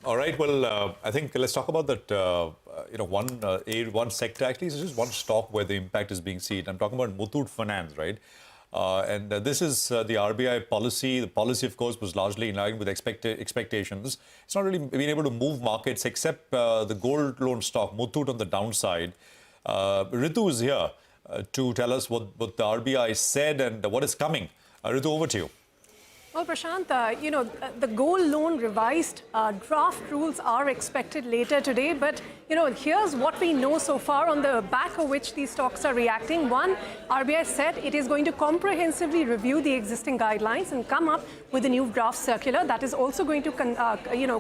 All right. Well, I think let's talk about that. One sector. Actually, it's just one stock where the impact is being seen. I'm talking about Muthoot Finance, right? This is the RBI policy. The policy, of course, was largely in line with expectations. It's not really been able to move markets except the gold loan stock, Muthoot, on the downside. Ritu is here to tell us what the RBI said and what is coming. Ritu, over to you. Well, Prashant, the gold loan revised draft rules are expected later today. But, here's what we know so far on the back of which these stocks are reacting. One, RBI said it is going to comprehensively review the existing guidelines and come up with a new draft circular that is also going to,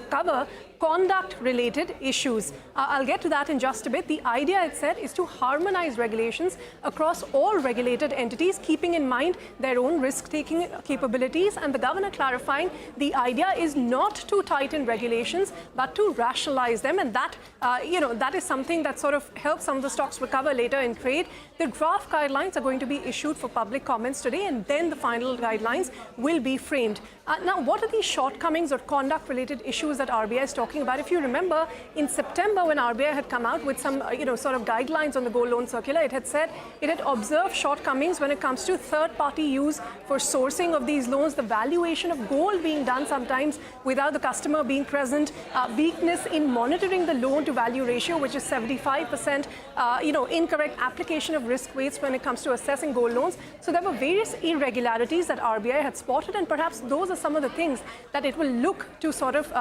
cover conduct-related issues. I'll get to that in just a bit. The idea, it said, is to harmonize regulations across all regulated entities, keeping in mind their own risk-taking capabilities. And the governor clarifying the idea is not to tighten regulations, but to rationalize them. And that, that is something that sort of helps some of the stocks recover later in trade. The draft guidelines are going to be issued for public comments today, and then the final guidelines will be framed. Now, what are these shortcomings or conduct-related issues that RBI is talking about? If you remember, in September, when RBI had come out with some, sort of guidelines on the gold loan circular, it had said it had observed shortcomings when it comes to third-party use for sourcing of these loans, the valuation of gold being done sometimes without the customer being present, weakness in monitoring the loan-to-value ratio, which is 75%, incorrect application of risk weights when it comes to assessing gold loans. So there were various irregularities that RBI had spotted, and perhaps those are some of the things that it will look to sort of,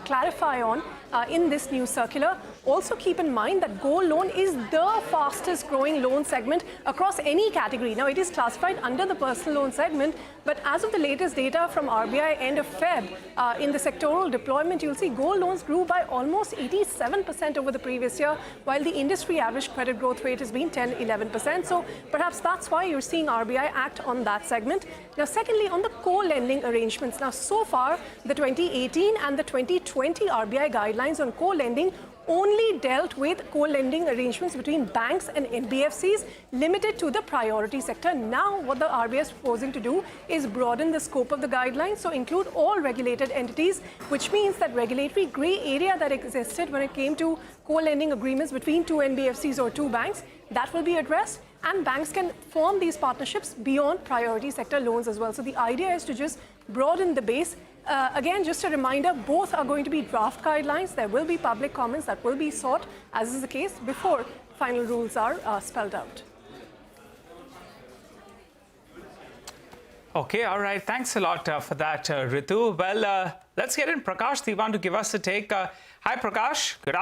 clarify on in this new circular. Also keep in mind that gold loan is the fastest growing loan segment across any category. Now, it is classified under the personal loan segment, but as of the latest data from RBI end of Feb, in the sectoral deployment, you'll see gold loans grew by almost 87% over the previous year, while the industry average credit growth rate has been 10-11%. So perhaps that's why you're seeing RBI act on that segment. Now, secondly, on the co-lending arrangements. Now, so far, the 2018 and the 2020 RBI guidelines on co-lending only dealt with co-lending arrangements between banks and NBFCs limited to the priority sector. Now, what the RBI is proposing to do is broaden the scope of the guidelines, so include all regulated entities, which means that regulatory grey area that existed when it came to co-lending agreements between two NBFCs or two banks, that will be addressed. And banks can form these partnerships beyond priority sector loans as well. So the idea is to just broaden the base. Again, just a reminder, both are going to be draft guidelines. There will be public comments that will be sought, as is the case, before final rules are spelled out. Okay, all right. Thanks a lot for that, Ritu. Well, let's get in Prakash Diwan to give us a take. Hi, Prakash. Good afternoon.